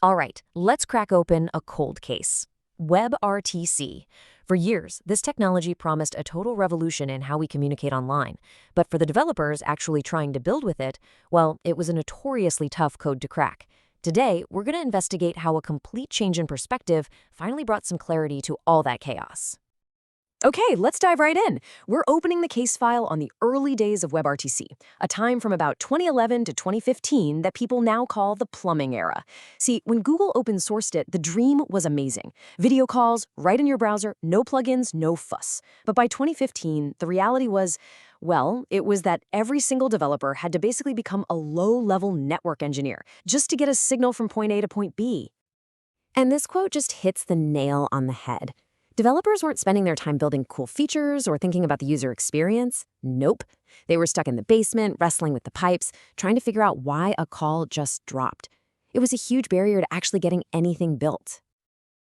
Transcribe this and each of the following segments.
All right, let's crack open a cold case. WebRTC. For years, this technology promised a total revolution in how we communicate online. But for the developers actually trying to build with it, well, it was a notoriously tough code to crack. Today, we're going to investigate how a complete change in perspective finally brought some clarity to all that chaos. Okay, let's dive right in. We're opening the case file on the early days of WebRTC, a time from about 2011 to 2015 that people now call the plumbing era. See, when Google open-sourced it, the dream was amazing. Video calls, right in your browser, no plugins, no fuss. But by 2015, the reality was, well, it was that every single developer had to basically become a low-level network engineer just to get a signal from point A to point B. And this quote just hits the nail on the head. Developers weren't spending their time building cool features or thinking about the user experience. Nope. They were stuck in the basement, wrestling with the pipes, trying to figure out why a call just dropped. It was a huge barrier to actually getting anything built.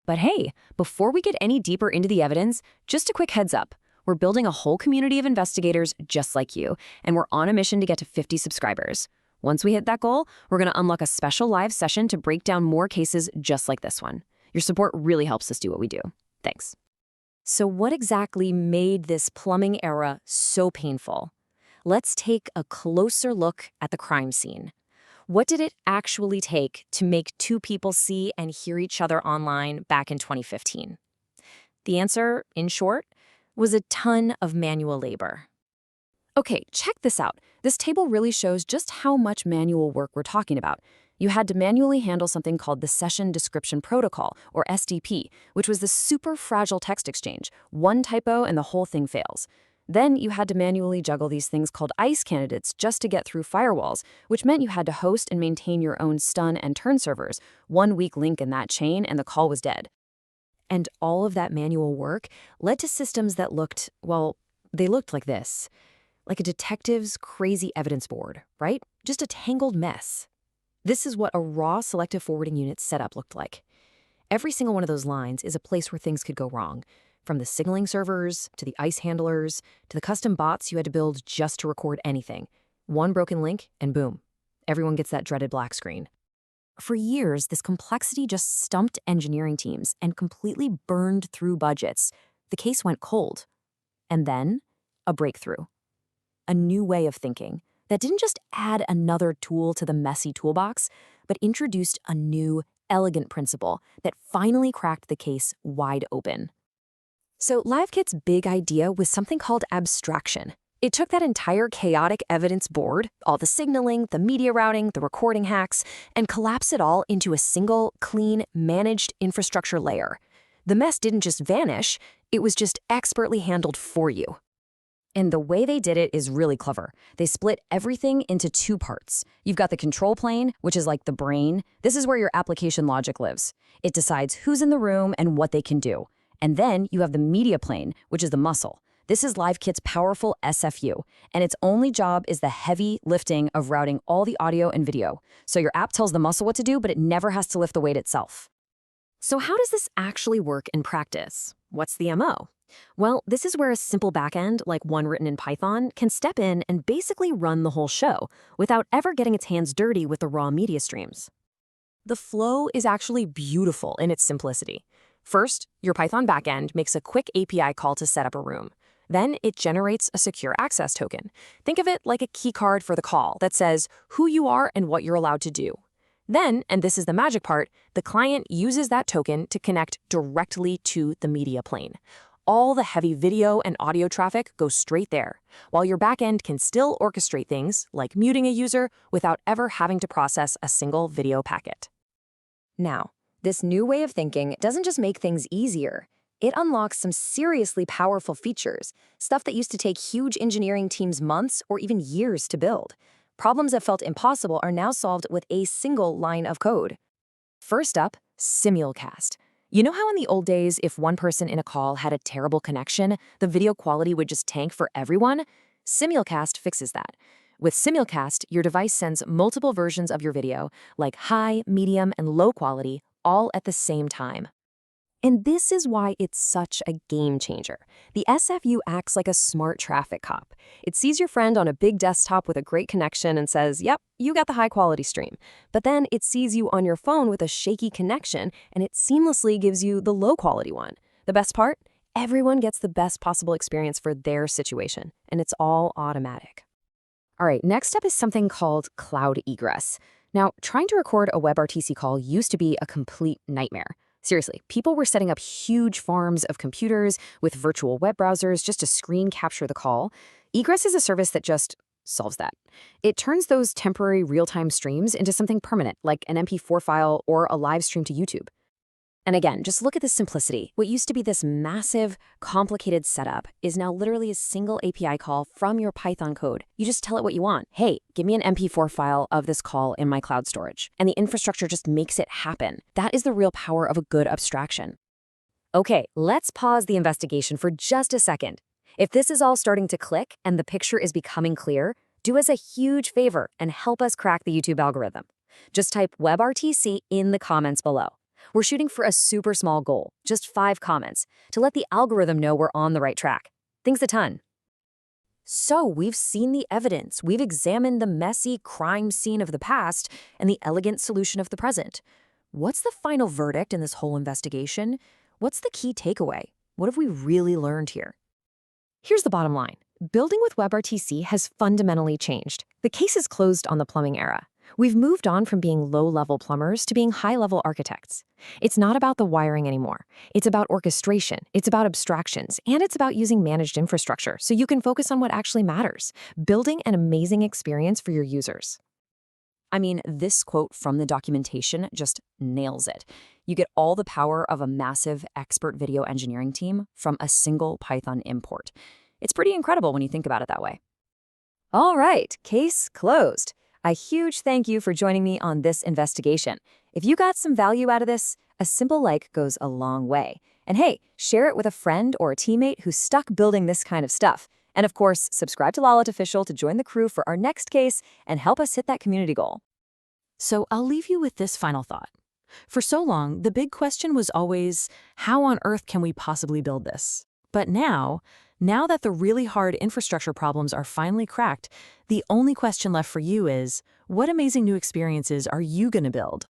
But hey, before we get any deeper into the evidence, just a quick heads up. We're building a whole community of investigators just like you, and we're on a mission to get to 50 subscribers. Once we hit that goal, we're going to unlock a special live session to break down more cases just like this one. Your support really helps us do what we do. Thanks. So what exactly made this plumbing era so painful? Let's take a closer look at the crime scene. What did it actually take to make two people see and hear each other online back in 2015? The answer, in short, was a ton of manual labor. Okay, check this out. This table really shows just how much manual work we're talking about. You had to manually handle something called the Session Description Protocol, or SDP, which was the super fragile text exchange. One typo and the whole thing fails. Then you had to manually juggle these things called ICE candidates just to get through firewalls, which meant you had to host and maintain your own stun and turn servers. One weak link in that chain and the call was dead. And all of that manual work led to systems that looked, well, they looked like this. Like a detective's crazy evidence board, right? Just a tangled mess. This is what a raw selective forwarding unit setup looked like. Every single one of those lines is a place where things could go wrong, from the signaling servers, to the ICE handlers, to the custom bots you had to build just to record anything. One broken link, and boom, everyone gets that dreaded black screen. For years, this complexity just stumped engineering teams and completely burned through budgets. The case went cold. And then, a breakthrough. A new way of thinking that didn't just add another tool to the messy toolbox, but introduced a new, elegant principle that finally cracked the case wide open. So LiveKit's big idea was something called abstraction. It took that entire chaotic evidence board, all the signaling, the media routing, the recording hacks, and collapsed it all into a single, clean, managed infrastructure layer. The mess didn't just vanish, it was just expertly handled for you. And the way they did it is really clever. They split everything into two parts. You've got the control plane, which is like the brain. This is where your application logic lives. It decides who's in the room and what they can do. And then you have the media plane, which is the muscle. This is LiveKit's powerful SFU, and its only job is the heavy lifting of routing all the audio and video. So your app tells the muscle what to do, but it never has to lift the weight itself. So how does this actually work in practice? What's the MO? Well, this is where a simple backend, like one written in Python, can step in and basically run the whole show without ever getting its hands dirty with the raw media streams. The flow is actually beautiful in its simplicity. First, your Python backend makes a quick API call to set up a room. Then it generates a secure access token. Think of it like a keycard for the call that says who you are and what you're allowed to do. Then, and this is the magic part, the client uses that token to connect directly to the media plane. All the heavy video and audio traffic goes straight there, while your backend can still orchestrate things like muting a user without ever having to process a single video packet. Now, this new way of thinking doesn't just make things easier. It unlocks some seriously powerful features, stuff that used to take huge engineering teams months or even years to build. Problems that felt impossible are now solved with a single line of code. First up, simulcast. You know how in the old days, if one person in a call had a terrible connection, the video quality would just tank for everyone? Simulcast fixes that. With Simulcast, your device sends multiple versions of your video, like high, medium, and low quality, all at the same time. And this is why it's such a game changer. The SFU acts like a smart traffic cop. It sees your friend on a big desktop with a great connection and says, yep, you got the high quality stream. But then it sees you on your phone with a shaky connection and it seamlessly gives you the low quality one. The best part? Everyone gets the best possible experience for their situation, and it's all automatic. All right, next up is something called cloud egress. Now, trying to record a WebRTC call used to be a complete nightmare. Seriously, people were setting up huge farms of computers with virtual web browsers just to screen capture the call. Egress is a service that just solves that. It turns those temporary real-time streams into something permanent, like an MP4 file or a live stream to YouTube. And again, just look at the simplicity. What used to be this massive, complicated setup is now literally a single API call from your Python code. You just tell it what you want. Hey, give me an MP4 file of this call in my cloud storage. And the infrastructure just makes it happen. That is the real power of a good abstraction. Okay, let's pause the investigation for just a second. If this is all starting to click and the picture is becoming clear, do us a huge favor and help us crack the YouTube algorithm. Just type WebRTC in the comments below. We're shooting for a super small goal, just 5 comments, to let the algorithm know we're on the right track. Thanks a ton. So we've seen the evidence, we've examined the messy crime scene of the past and the elegant solution of the present. What's the final verdict in this whole investigation? What's the key takeaway? What have we really learned here? Here's the bottom line. Building with WebRTC has fundamentally changed. The case is closed on the plumbing era. We've moved on from being low-level plumbers to being high-level architects. It's not about the wiring anymore. It's about orchestration, it's about abstractions, and it's about using managed infrastructure so you can focus on what actually matters, building an amazing experience for your users. I mean, this quote from the documentation just nails it. You get all the power of a massive expert video engineering team from a single Python import. It's pretty incredible when you think about it that way. All right, case closed. A huge thank you for joining me on this investigation. If you got some value out of this, a simple like goes a long way. And hey, share it with a friend or a teammate who's stuck building this kind of stuff. And of course, subscribe to Lalit Official to join the crew for our next case and help us hit that community goal. So I'll leave you with this final thought. For so long, the big question was always, how on earth can we possibly build this? But now that the really hard infrastructure problems are finally cracked, the only question left for you is, what amazing new experiences are you going to build?